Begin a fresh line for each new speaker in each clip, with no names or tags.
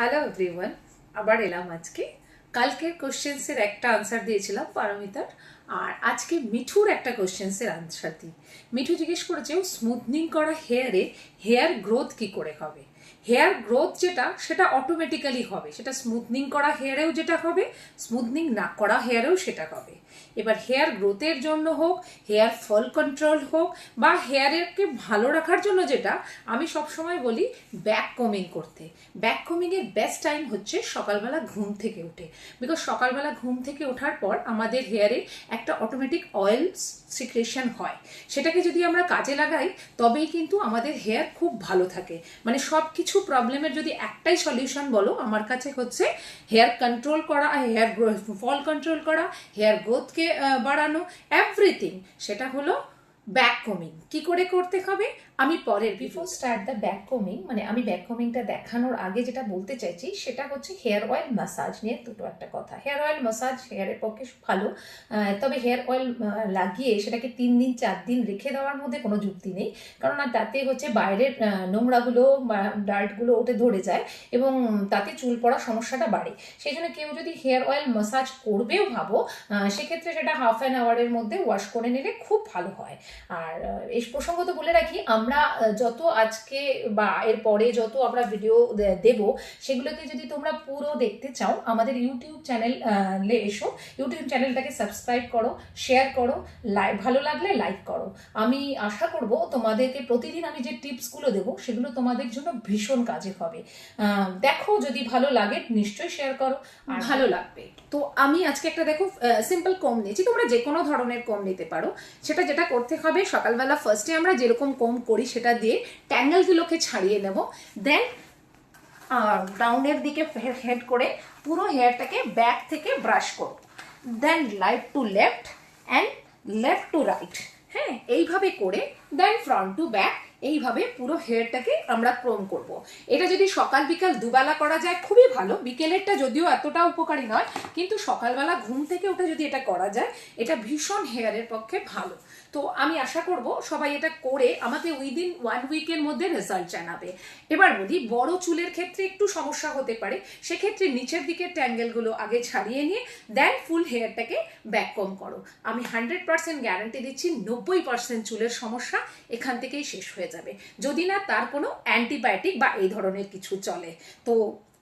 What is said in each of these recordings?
Hello everyone, আবার এলাম আজকে। কালকের কোশ্চেন্সের একটা আনসার দিয়েছিলাম পারমিতার, আর আজকে মিঠুর একটা কোশ্চেন্সের আনসার দিই। মিঠু জিজ্ঞেস করেছে স্মুথনিং করা হেয়ারে হেয়ার গ্রোথ কি করে হবে। হেয়ার গ্রোথ যেটা সেটা অটোমেটিক্যালি হবে, সেটা স্মুথনিং করা হেয়ারেও যেটা হবে, স্মুথনিং না করা হেয়ারেও সেটা হবে। এবার হেয়ার গ্রোথের জন্য হোক, হেয়ার ফল কন্ট্রোল হোক, বা হেয়ারকে ভালো রাখার জন্য যেটা আমি সবসময় বলি, ব্যাক কমিং করতে। ব্যাক কমিংয়ের বেস্ট টাইম হচ্ছে সকালবেলা ঘুম থেকে উঠে। বিকজ সকালবেলা ঘুম থেকে ওঠার পর আমাদের হেয়ারে একটা অটোমেটিক অয়েল সিক্রেশন হয়, সেটাকে যদি আমরা কাজে লাগাই তবেই কিন্তু আমাদের হেয়ার খুব ভালো থাকে। মানে সব কিছু প্রবলেমের যদি একটাই সলিউশন বলো, আমার কাছে হচ্ছে হেয়ার কন্ট্রোল করা, হেয়ার ফল কন্ট্রোল করা, হেয়ার গ্রোথকে বাড়ানো, এভরিথিং, সেটা হলো ব্যাক কমিং। কি করে করতে হবে আমি পরের before start the back coming, মানে আমি ব্যাক কমিংটা দেখানোর আগে যেটা বলতে চাইছি সেটা হচ্ছে হেয়ার অয়েল ম্যাসাজ নিয়ে দুটো একটা কথা। হেয়ার অয়েল ম্যাসাজ হেয়ারের পক্ষে ভালো, তবে হেয়ার অয়েল লাগিয়ে সেটাকে 3 দিন 4 দিন রেখে দেওয়ার মধ্যে কোনো যুক্তি নেই, কারণ তাতে হচ্ছে বাইরের নোংরাগুলো বা ডার্টগুলো ওঠে ধরে যায় এবং তাতে চুল পড়ার সমস্যাটা বাড়ে। সেই জন্য কেউ যদি হেয়ার অয়েল ম্যাসাজ করবেও ভাবো, সেক্ষেত্রে সেটা হাফ অ্যান আওয়ারের মধ্যে ওয়াশ করে নিলে খুব ভালো হয়। আর এই প্রসঙ্গত বলে রাখি, আমরা যত আজকে বা এর পরে যত আমরা ভিডিও দেব, সেগুলোকে যদি তোমরা পুরো দেখতে চাও আমাদের ইউটিউব চ্যানেলে এসো, ইউটিউব চ্যানেলটাকে সাবস্ক্রাইব করো, শেয়ার করো, ভালো লাগলে লাইক করো। আমি আশা করব তোমাদেরকে প্রতিদিন আমি যে টিপসগুলো দেবো সেগুলো তোমাদের জন্য ভীষণ কাজে হবে। দেখো, যদি ভালো লাগে নিশ্চয়ই শেয়ার করো, আর ভালো লাগবে। তো আমি আজকে একটা দেখো সিম্পল কম নিয়েছি, তোমরা যে কোনো ধরনের কম নিতে পারো। সেটা যেটা করতে হবে, সকালবেলা ফার্স্টে আমরা যেরকম কম করি সেটা দিয়ে ট্যাঙ্গেলগুলোকে ছাড়িয়ে নেব। দেন ডাউনের দিকে হেড করে পুরো হেয়ারটাকে ব্যাক থেকে ব্রাশ করো। Then right to left and left to right, হ্যাঁ, এইভাবে করে দেন ফ্রন্ট টু ব্যাক, এইভাবে পুরো হেয়ারটাকে আমরা ক্রোম করব। এটা যদি সকাল বিকাল দুবেলা করা যায় খুবই ভালো। বিকেলেরটা যদিও এতটা উপকারী নয়, কিন্তু সকালবেলা ঘুম থেকে উঠে যদি এটা করা যায়, এটা ভীষণ হেয়ারের পক্ষে ভালো। তো আমি আশা করব সবাই এটা করে আমাকে উইদিন 1 উইকের মধ্যে রেজাল্ট জানাবে। এবার বলি, বড় চুলের ক্ষেত্রে একটু সমস্যা হতে পারে, সেক্ষেত্রে নিচের দিকের ট্যাঙ্গেলগুলো আগে ছাড়িয়ে নিয়ে দেন ফুল হেয়ারটাকে ব্যাক কম করো। আমি 100% গ্যারান্টি দিচ্ছি 90% চুলের সমস্যা এখান থেকেই শেষ হয়ে যাবে, যদি না তার কোনো অ্যান্টিবায়োটিক বা এই ধরনের কিছু চলে। তো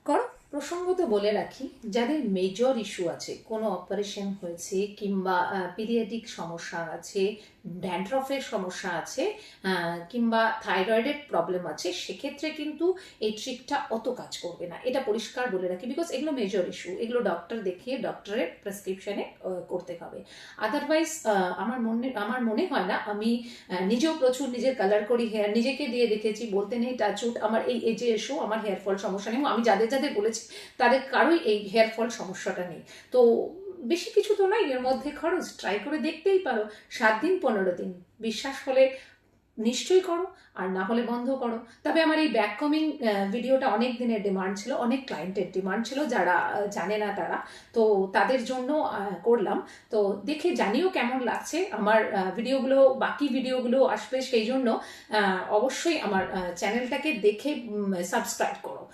করো। প্রসঙ্গত বলে রাখি, যাদের মেজর ইস্যু আছে, কোনো অপারেশন হয়েছে কিংবা পিরিয়ডিক সমস্যা আছে, ড্যান্ড্রফের সমস্যা আছে, কিংবা থাইরয়েডের প্রবলেম আছে, সেক্ষেত্রে কিন্তু এই ট্রিকটা অত কাজ করবে না, এটা পরিষ্কার বলে রাখি। বিকজ এগুলো মেজর ইস্যু, এগুলো ডক্টর দেখিয়ে ডক্টরের প্রেসক্রিপশনে করতে হবে। আদারওয়াইজ আমার মনে হয় না, আমি নিজেও প্রচুর নিজের কালার করি হেয়ার, নিজেকে দিয়ে দেখেছি, বলতে নেই টাচউড আমার এই এজে এসো আমার হেয়ার ফল সমস্যা নেই। আমি যাদের যাদের বলেছি তাদের কারোই এই হেয়ার ফল সমস্যাটা নেই। তো বেশি কিছু তো নয় এর মধ্যে খরচ, ট্রাই করে দেখতেই পারো 7 দিন 15 দিন, বিশ্বাস হলে নিশ্চয়ই করো, আর না হলে বন্ধ করো। তবে আমার এই ব্যাক কমিং ভিডিওটা অনেক দিনের ডিমান্ড ছিল, অনেক ক্লায়েন্টের ডিমান্ড ছিল, যারা জানে না তারা, তো তাদের জন্য করলাম। তো দেখে জানিও কেমন লাগছে আমার ভিডিওগুলো, বাকি ভিডিওগুলো আসবে, সেই জন্য অবশ্যই আমার চ্যানেলটাকে দেখে সাবস্ক্রাইব করো।